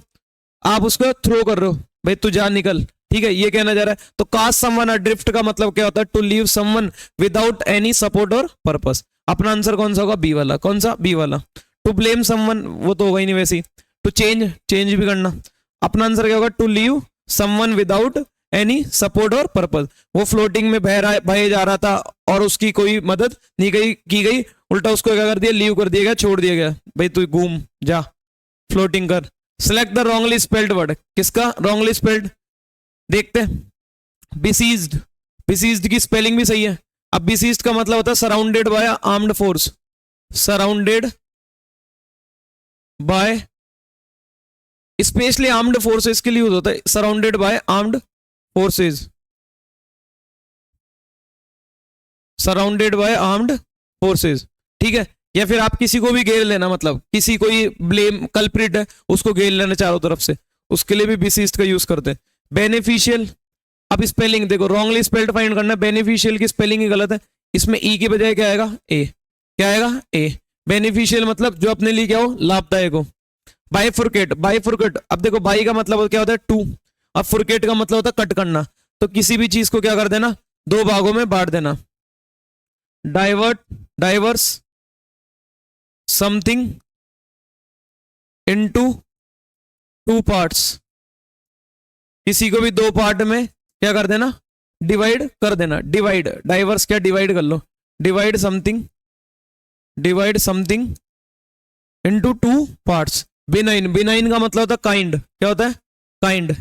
आप उसको थ्रो कर रहे हो, भाई तू जा, निकल, ठीक है, ये कहना जा रहा है। तो कास्ट समवन अड्रिफ्ट का मतलब क्या होता है? To leave someone without any support और पर्पस। अपना आंसर कौन सा होगा? बी वाला। कौन सा? बी वाला। टू ब्लेम समवन, वो तो होगा ही नहीं वैसे ही। टू चेंज, चेंज भी करना। अपना आंसर क्या होगा? To leave someone without any support और पर्पस। वो फ्लोटिंग में बहे जा रहा था और उसकी कोई मदद नहीं की गई, उल्टा उसको क्या कर दिया? लीव कर दिया गया, छोड़ दिया गया, भाई तू घूम जा, फ्लोटिंग कर। Select the wrongly spelled word, किसका रॉन्गली स्पेल्ड? देखते हैं। बिसीज्ड, बिसीज्ड की स्पेलिंग भी सही है। अब बिसीज्ड का मतलब होता है surrounded by armed force, surrounded by, specially armed forces के लिए यूज होता है, surrounded by armed forces, surrounded by armed forces, ठीक है। या फिर आप किसी को भी घेर लेना, मतलब किसी कोई ब्लेम कल्प्रिट है उसको घेर लेना चारों तरफ से, उसके लिए भी बिसीज्ड का यूज करते हैं। बेनिफिशियल, अब स्पेलिंग देखो, रॉन्गली स्पेल्ड फाइंड करना है। बेनिफिशियल की स्पेलिंग ही गलत है, इसमें ई के बजाय क्या आएगा? ए। क्या आएगा? ए। बेनिफिशियल मतलब जो अपने लिए क्या हो? लाभदायक हो। बाइफुरकेट, बाइफुरकेट, अब देखो बाई का मतलब क्या होता है? टू, अब फुरकेट का मतलब होता है कट करना, तो किसी भी चीज को क्या कर देना? दो भागों में बांट देना। Divert, diverse something into two parts, किसी को भी दो पार्ट में क्या कर देना? डिवाइड कर देना। डिवाइड, डाइवर्स क्या? डिवाइड कर लो, divide something, divide something into two parts. Benign, benign का मतलब होता है काइंड, क्या होता है? Kind,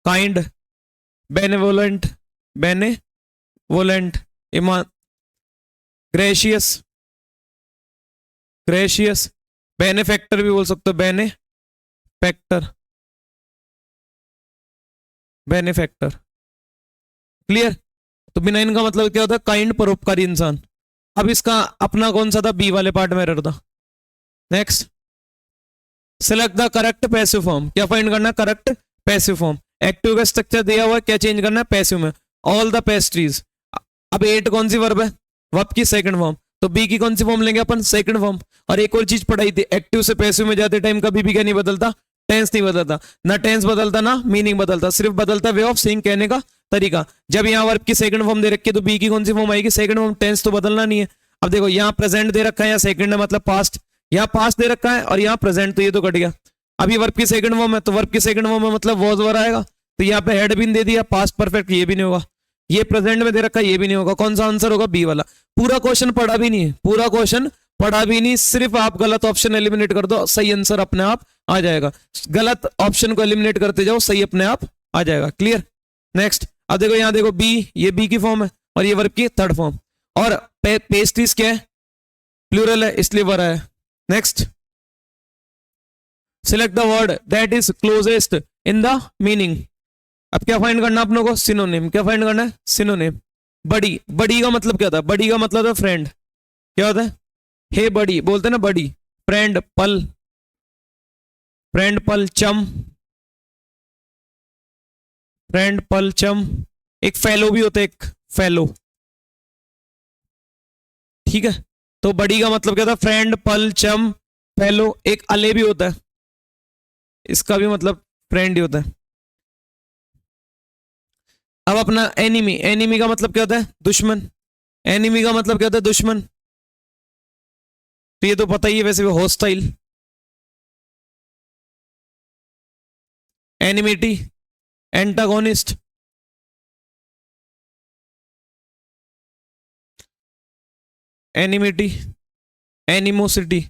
kind. Benevolent, benevolent. ईमान, ग्रेशियस, ग्रेशियस। बेनेफैक्टर भी बोल सकते हो, बेनेफैक्टर, बेनिफैक्टर। क्लियर? तो बिनाइन का मतलब क्या होता है? काइंड, परोपकारी इंसान। अब इसका अपना कौन सा था? बी वाले पार्ट में रहता। Next, select the correct passive form, क्या फाइंड करना? Correct passive form. एक्टिव का स्ट्रक्चर दिया हुआ है, क्या चेंज करना है? पैसिव में। ऑल द पेस्ट्रीज, अब एट कौन सी वर्ब है? वर्ब की सेकंड फॉर्म, तो बी की कौन सी फॉर्म लेंगे अपन? Second form. और एक और चीज पढ़ाई थी, एक्टिव से पैसिव में जाते टाइम कभी भी क्या नहीं बदलता? टेंस नहीं बदलता, ना टेंस बदलता ना मीनिंग बदलता, सिर्फ बदलता वे ऑफ सेइंग, कहने का तरीका। जब यहाँ वर्ब की सेकंड फॉर्म दे रखी है तो बी की कौन सी फॉर्म आएगी, सेकंड फॉर्म, टेंस तो बदलना नहीं है। अब देखो यहाँ प्रेजेंट दे रखा है, यहाँ सेकंड है मतलब पास्ट, यहाँ पास्ट दे रखा है और यहाँ प्रेजेंट, तो ये तो कट गया। अभी वर्ब की सेकंड फॉर्म है तो वर्ब की सेकंड फॉर्म में मतलब वॉज वर आएगा, तो यहाँ पे हैड बीन दे दिया, पास्ट परफेक्ट, ये भी नहीं होगा। ये प्रेजेंट में दे रखा है, ये भी नहीं होगा। कौन सा आंसर होगा, बी वाला। पूरा क्वेश्चन पढ़ा भी नहीं है, पूरा क्वेश्चन पढ़ा भी नहीं, सिर्फ आप गलत ऑप्शन एलिमिनेट कर दो, सही आंसर अपने आप आ जाएगा। गलत ऑप्शन को एलिमिनेट करते जाओ, सही अपने आप आ जाएगा। क्लियर। नेक्स्ट, अब देखो यहाँ देखो बी, ये बी की फॉर्म है और ये वर्ब की थर्ड फॉर्म, और पेस्ट्रीज क्या है, प्लूरल है इसलिए वर है। Next, select the word that is closest in the meaning. अब क्या फाइंड करना अपनों को, सिनोनिम। क्या फाइंड करना है, सिनोनिम। बड़ी, बड़ी का मतलब क्या होता है, बड़ी का मतलब है फ्रेंड। क्या होता है, हे बड़ी बोलते हैं ना, बड़ी, फ्रेंड, पल, फ्रेंड, पल, चम, फ्रेंड, पल, चम। एक फेलो भी होता है, एक फेलो, ठीक है। तो बड़ी का मतलब क्या था, फ्रेंड, पल, चम, फेलो। एक अले भी होता है, इसका भी मतलब फ्रेंड ही होता है। अब अपना एनिमी, एनिमी का मतलब क्या होता है, दुश्मन। एनिमी का मतलब क्या होता है, दुश्मन, तो ये तो पता ही है वैसे भी, hostile, enmity, antagonist, enmity, animosity,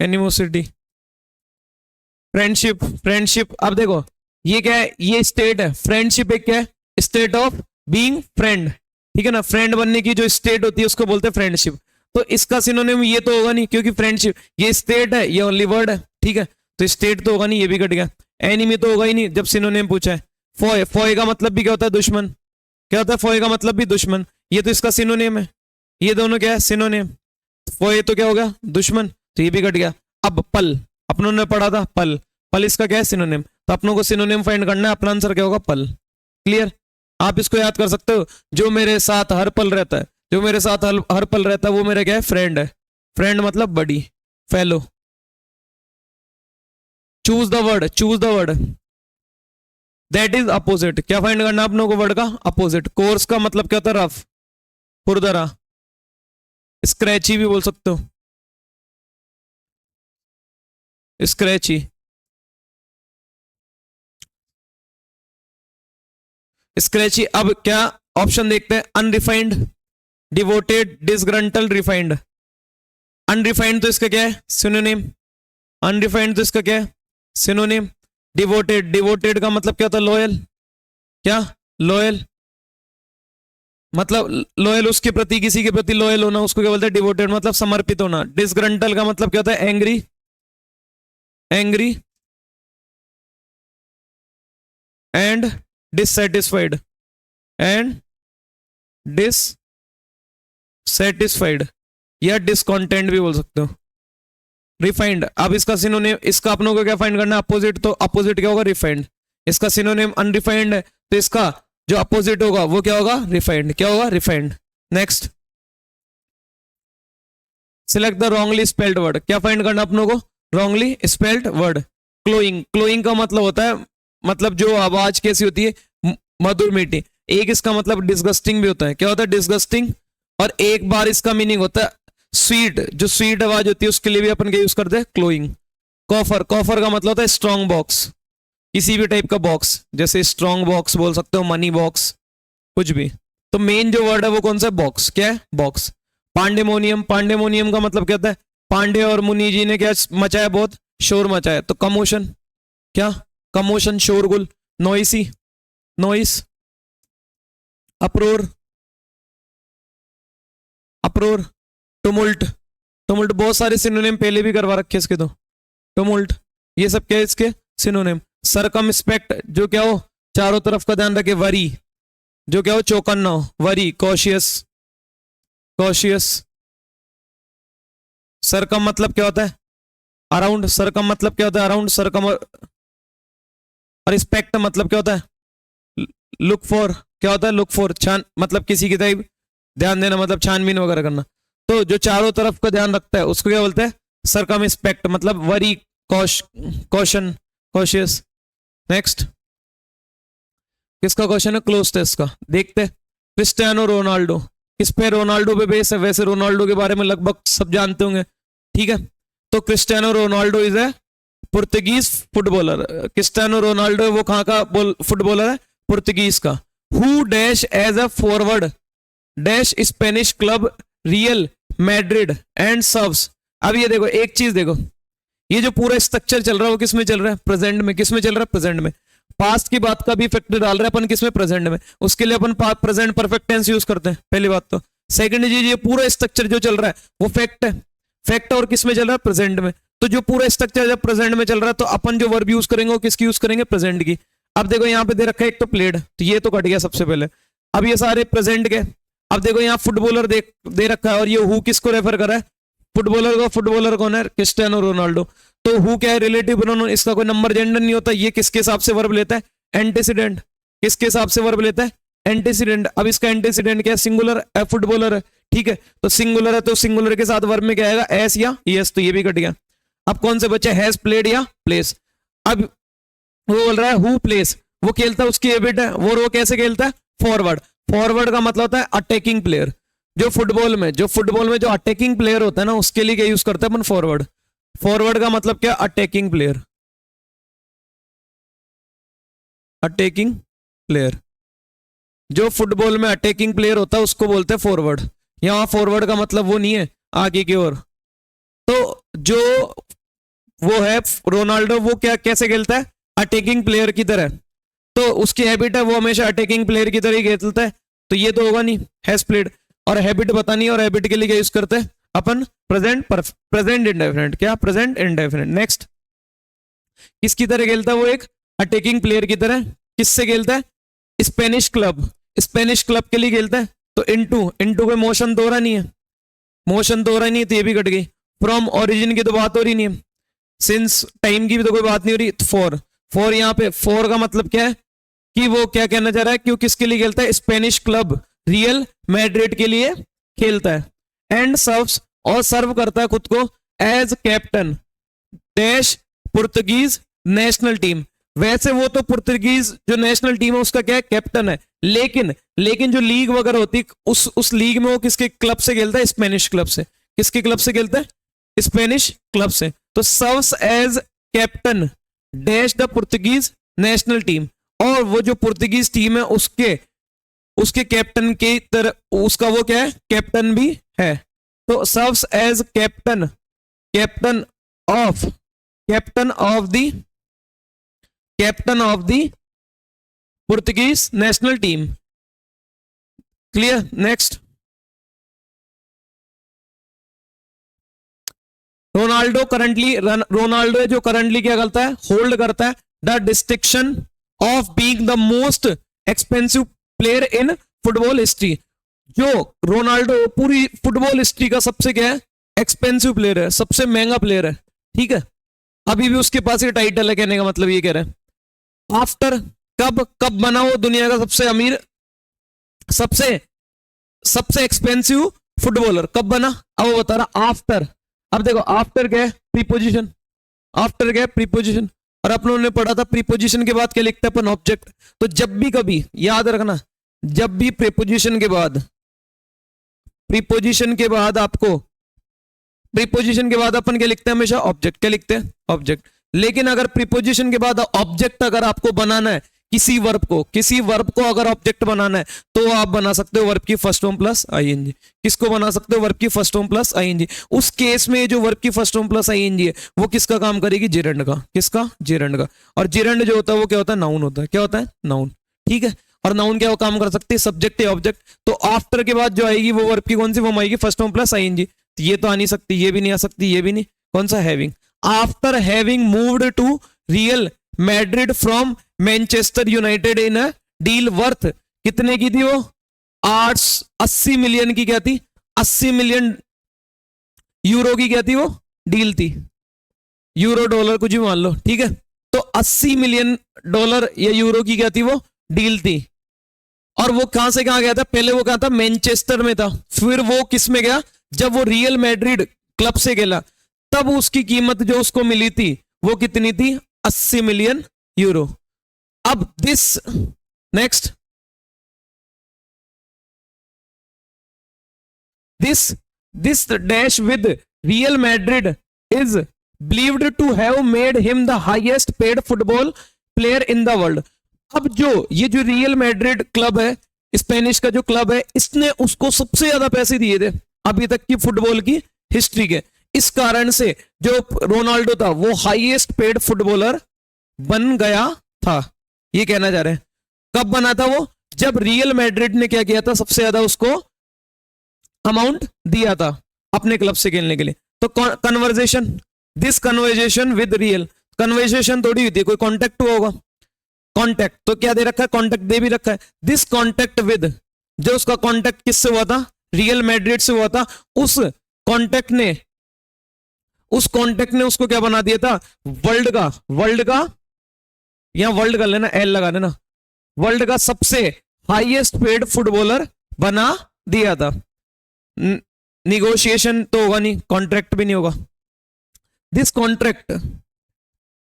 animosity, friendship, friendship. अब देखो ये क्या है, ये स्टेट है, फ्रेंडशिप एक क्या है, स्टेट ऑफ बीइंग फ्रेंड, ठीक है ना। फ्रेंड बनने की जो स्टेट होती है उसको बोलते हैं फ्रेंडशिप। तो इसका सिनोनिम ये तो होगा नहीं, क्योंकि फ्रेंडशिप ये स्टेट है, ये ओनली वर्ड है, ठीक है, तो स्टेट तो होगा नहीं, ये भी कट गया। एनिमी तो होगा ही नहीं जब सिनोनिम पूछा है। फोए, फोए का मतलब भी क्या होता है, दुश्मन। क्या होता है, फोए का मतलब भी दुश्मन, ये तो इसका सिनोनिम है। ये दोनों क्या है, सिनोनिम। फोए तो क्या हो गया, दुश्मन, तो ये भी कट गया। अब पल, अपनों ने पढ़ा था पल, पल इसका क्या है, सिनोनिम। तो अपनों को सिनोनिम फाइंड करना है, अपना आंसर क्या होगा, पल। क्लियर। आप इसको याद कर सकते हो, जो मेरे साथ हर पल रहता है, जो मेरे साथ हर पल रहता है वो मेरा क्या है, फ्रेंड है। फ्रेंड मतलब बड़ी, fellow. Choose the word, choose the word that is opposite. क्या फाइंड करना है अपनों को, वर्ड का अपोजिट। कोर्स का मतलब क्या होता है, रफ, खुरदरा, स्क्रैची भी बोल सकते हो, स्क्रैची, स्क्रैची। अब क्या ऑप्शन देखते हैं, अनरिफाइंड, डिवोटेड, डिसग्रंटल, रिफाइंड। अनरिफाइंड तो इसका क्या है, सिनोनिम। अनरिफाइंड तो इसका क्या है, सिनोनिम। डिवोटेड, डिवोटेड का मतलब क्या होता है, लॉयल। क्या, लॉयल, मतलब लॉयल उसके प्रति, किसी के प्रति लॉयल होना, उसको क्या बोलते हैं, डिवोटेड, मतलब समर्पित होना। डिसग्रंटल का मतलब क्या होता है, angry, angry and dissatisfied, and dissatisfied, या डिसकॉन्टेंट भी बोल सकते हो। रिफाइंड, अब इसका सिनोनिम, इसका अपनों को क्या फाइंड करना है, अपोजिट। तो अपोजिट क्या होगा, रिफाइंड। इसका सिनोनिम अनरिफाइंड है, तो इसका जो अपोजिट होगा वो क्या होगा, रिफाइंड। क्या होगा, refined. Next, select the wrongly spelled word. क्या फाइंड करना अपनों को, रॉन्गली स्पेल्ड वर्ड। क्लोइंग, क्लोइंग का मतलब होता है, मतलब जो आवाज कैसी होती है, मधुर मीठी। एक इसका मतलब डिस्गस्टिंग भी होता है। क्या होता है, डिस्गस्टिंग। और एक बार इसका मीनिंग होता है स्वीट, जो स्वीट आवाज होती है उसके लिए भी अपन क्या यूज करते हैं, क्लोइंग। कॉफर, कॉफर का मतलब होता है स्ट्रॉन्ग बॉक्स, किसी भी टाइप का बॉक्स, जैसे स्ट्रॉन्ग बॉक्स बोल सकते हो, मनी बॉक्स, कुछ भी। तो मेन जो वर्ड है वो कौन सा है, बॉक्स। क्या है, बॉक्स। पांडेमोनियम, पांडेमोनियम का मतलब क्या होता है, पांडे और मुनि जी ने क्या मचाया, बहुत शोर मचाया, तो कमोशन। क्या, कमोशन, शोरगुल। Noisy, noise. Uproar, uproar. Tumult, tumult. बहुत सारे सिनोनिम पहले भी करवा रखे इसके, तो टुमुल्ट, ये सब क्या है इसके सिनोनिम। सरकमस्पेक्ट, जो क्या हो, चारों तरफ का ध्यान रखे। वरी, जो क्या हो, चौकन्ना हो, वरी। Cautious, cautious. सरकम मतलब क्या होता है, अराउंड। सरकम मतलब क्या होता है, अराउंड। सरकम। और रिस्पेक्ट मतलब क्या होता है, लुक फॉर। क्या होता है, लुक फॉर, छान, मतलब किसी की तरफ ध्यान देना, मतलब छानबीन वगैरह करना। तो जो चारों तरफ का ध्यान रखता है उसको क्या बोलते हैं, सरकमस्पेक्ट, मतलब वरी कॉशन, कॉशियस। नेक्स्ट, किसका क्वेश्चन है? क्लोज टेस्ट का। देखते हैं। क्रिस्टियानो रोनाल्डो, किस पे रोनाल्डो पे बेस है? वैसे रोनाल्डो के बारे में लगभग सब जानते होंगे, ठीक है। तो Cristiano Ronaldo is a Portuguese footballer. Cristiano Ronaldo वो कहाँ का फुटबॉलर है? पुर्तगीज का। Who dash as a forward dash Spanish club Real Madrid and serves. अब ये देखो, एक चीज देखो, ये जो पूरा स्ट्रक्चर चल रहा है वो किस में चल रहा है? प्रेजेंट में। किस में चल रहा है? प्रेजेंट में। पास्ट की बात का भी फैक्टर डाल रहे हैं अपन किस में? प्रेजेंट में। उसके लिए अपन प्रेजेंट परफेक्ट टेंस यूज करते हैं, पहली बात तो। सेकंड चीज, ये पूरा स्ट्रक्चर जो चल रहा है वो फैक्ट है, फैक्ट और किस में चल रहा है? प्रेजेंट में। तो जो पूरा स्ट्रक्चर जब प्रेजेंट में चल रहा है तो अपन जो वर्ब यूज करेंगे वो किसकी यूज करेंगे? प्रेजेंट की। अब देखो यहाँ पे दे रखा है एक तो प्लेड, तो ये तो कट गया सबसे पहले। अब ये सारे प्रेजेंट के। अब देखो यहाँ फुटबॉलर दे रखा है, और ये हु किसको रेफर कर रहा है? फुटबॉलर को। फुटबॉलर कौन है? Cristiano Ronaldo. तो हु क्या है? रिलेटिव प्रोनाउन, इसका कोई नंबर जेंडर नहीं होता। ये किसके हिसाब से वर्ब लेता है? एंटीसीडेंट। किसके हिसाब से वर्ब लेता है? एंटीसीडेंट। अब इसका एंटीसीडेंट क्या है? सिंगुलर फुटबॉलर है, ठीक है। तो सिंगुलर है तो सिंगुलर के साथ वर्ब में क्या आएगा? एस या यस, तो ये भी कट गया। अब कौन से बच्चे? हैज प्लेड या प्लेस। अब वो बोल रहा है हु प्लेस, वो खेलता है, उसकी हैबिट है। वो कैसे खेलता है? फॉरवर्ड। फॉरवर्ड का मतलब होता है अटैकिंग प्लेयर। जो फुटबॉल में जो अटैकिंग प्लेयर होता है ना, उसके लिए क्या यूज करते हैं अपन? फॉरवर्ड। फॉरवर्ड का मतलब क्या? Attacking player. अटैकिंग प्लेयर, जो फुटबॉल में अटैकिंग प्लेयर होता है उसको बोलते हैं फॉरवर्ड। यहां फॉरवर्ड का मतलब वो नहीं है आगे की ओर। तो जो वो है रोनाल्डो, वो क्या कैसे खेलता है? अटैकिंग प्लेयर की तरह। तो उसकी हैबिट है वो हमेशा अटैकिंग प्लेयर की तरह ही खेलता है। तो ये तो होगा नहीं, हैज प्लेड। और हैबिट बतानी है, और हैबिट के लिए क्या यूज करते हैं अपन? Present indefinite. क्या? Present indefinite. नेक्स्ट, किसकी तरह खेलता है वो? एक अटैकिंग प्लेयर की तरह। किससे खेलता है? Spanish club. स्पेनिश क्लब के लिए खेलता है। तो इनटू पे मोशन तो हो रहा नहीं है, मोशन तो हो रहा नहीं है, तो ये भी कट गई। फ्रॉम ओरिजिन की तो बात हो रही नहीं है। सिंस टाइम की भी तो कोई बात नहीं हो रही। फॉर यहाँ पे फॉर का मतलब क्या है? कि वो क्या कहना चाह रहा है? क्यों किसके लिए खेलता है? स्पेनिश क्लब रियल मैड्रिड के लिए खेलता है। एंड सर्व्स, और सर्व करता है खुद को as captain dash Portuguese national team. वैसे वो तो पुर्तगीज जो नेशनल टीम है उसका क्या है? कैप्टन है। लेकिन जो लीग वगैरह होती है उस लीग में वो किसके क्लब से खेलता है? स्पेनिश क्लब से। किसके क्लब से खेलता है? स्पेनिश क्लब से। तो serves as captain dash the Portuguese national team. और वो जो पुर्तगीज टीम है उसके कैप्टन की तरह उसका वो क्या है? कैप्टन भी है। तो serves as captain of the Portuguese national team. Clear? Next, Ronaldo जो करंटली क्या करता है? होल्ड करता है the distinction of being the most expensive player in football history. जो रोनाल्डो पूरी फुटबॉल हिस्ट्री का सबसे क्या है? एक्सपेंसिव प्लेयर है, सबसे महंगा प्लेयर है, ठीक है। अभी भी उसके पास ये टाइटल है, कहने का मतलब ये कह रहे हैं। आफ्टर, कब बना वो दुनिया का सबसे अमीर, सबसे एक्सपेंसिव फुटबॉलर कब बना? अब वो बता रहा आफ्टर। अब देखो आफ्टर क्या है? प्रीपोजिशन। आफ्टर क्या है? प्रीपोजिशन। और अपन ने पढ़ा था प्रीपोजिशन के बाद क्या लिखते हैं अपन? ऑब्जेक्ट। तो जब भी कभी याद रखना, जब भी प्रीपोजिशन के बाद अपन क्या लिखते हैं? हमेशा ऑब्जेक्ट। क्या लिखते हैं? ऑब्जेक्ट। लेकिन अगर प्रीपोजिशन के बाद ऑब्जेक्ट अगर आपको बनाना है किसी वर्ब को अगर ऑब्जेक्ट बनाना है तो आप बना सकते हो वर्ब की फर्स्ट फॉर्म प्लस आईएनजी। किसको बना सकते हो? वर्ब की फर्स्ट फॉर्म प्लस आईएनजी। उस केस में जो वर्ब की फर्स्ट फॉर्म प्लस आईएनजी है वो किसका काम करेगी? जेरंड का। किसका? जेरंड का। और जेरंड जो होता है वो क्या होता है? नाउन होता है। क्या होता है? नाउन, ठीक है। और नाउन क्या वो काम कर सकती है? सब्जेक्ट या ऑब्जेक्ट। तो आफ्टर के बाद जो आएगी वो वर्ब की कौन सी फॉर्म आएगी? First form plus ING. तो ये तो आ नहीं सकती, ये भी नहीं आ सकती, ये भी नहीं। कौन सा? Having. After having moved to Real Madrid from Manchester United in a deal worth, कितने की थी वो? 80 मिलियन की क्या थी? 80 मिलियन यूरो की क्या थी वो? डील थी। यूरो डॉलर कुछ भी मान लो, ठीक है। तो 80 मिलियन डॉलर या यूरो की क्या थी वो? डील थी। और वो कहां से कहां गया था? पहले वो कहां था? मैनचेस्टर में था। फिर वो किस में गया? जब वो रियल मैड्रिड क्लब से खेला तब उसकी कीमत जो उसको मिली थी वो कितनी थी? 80 मिलियन यूरो। अब this next this dash with Real Madrid is believed to have made him the highest paid football player in the world. अब जो ये जो रियल मैड्रिड क्लब है, स्पेनिश का जो क्लब है, इसने उसको सबसे ज्यादा पैसे दिए थे अभी तक की फुटबॉल की हिस्ट्री के। इस कारण से जो रोनाल्डो था वो हाईएस्ट पेड फुटबॉलर बन गया था। ये कहना चाह रहे हैं। कब बना था वो? जब रियल मैड्रिड ने क्या किया था, सबसे ज्यादा उसको अमाउंट दिया था अपने क्लब से खेलने के लिए। तो conversation, this conversation with real, conversation थोड़ी हुई थी, कोई कॉन्टेक्ट हुआ होगा। कॉन्टेक्ट तो क्या दे रखा है? कॉन्टेक्ट दे भी रखा है। दिस कॉन्टेक्ट विद, जो उसका कॉन्टेक्ट किससे हुआ था? रियल मैड्रिड से हुआ था। उस कॉन्टेक्ट ने उसको क्या बना दिया था? वर्ल्ड का यहां वर्ल्ड कर लेना, एल लगा देना, वर्ल्ड का सबसे हाईएस्ट पेड फुटबॉलर बना दिया था। निगोशिएशन तो होगा नहीं, कॉन्ट्रैक्ट भी नहीं होगा। दिस कॉन्ट्रैक्ट,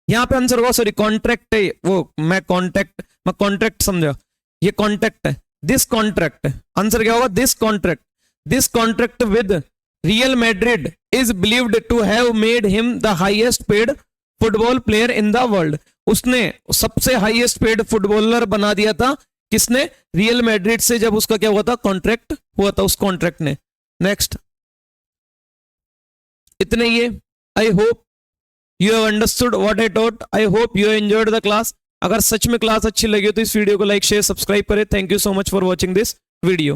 यहां पे आंसर होगा, सॉरी कॉन्ट्रैक्ट है वो, मैं कॉन्ट्रैक्ट समझा, ये कॉन्ट्रैक्ट है। दिस कॉन्ट्रैक्ट, आंसर क्या होगा? This contract with Real Madrid is believed to have made him the highest paid football player in the world. उसने सबसे हाईएस्ट पेड फुटबॉलर बना दिया था। किसने? रियल मैड्रिड से, जब उसका क्या हुआ था? कॉन्ट्रैक्ट हुआ था उस कॉन्ट्रैक्ट ने। नेक्स्ट, इतने ही है। I hope you have understood what I taught. I hope you enjoyed the class. अगर सच में क्लास अच्छी लगी हो तो इस वीडियो को लाइक शेयर सब्सक्राइब करें। Thank you so much for watching this video.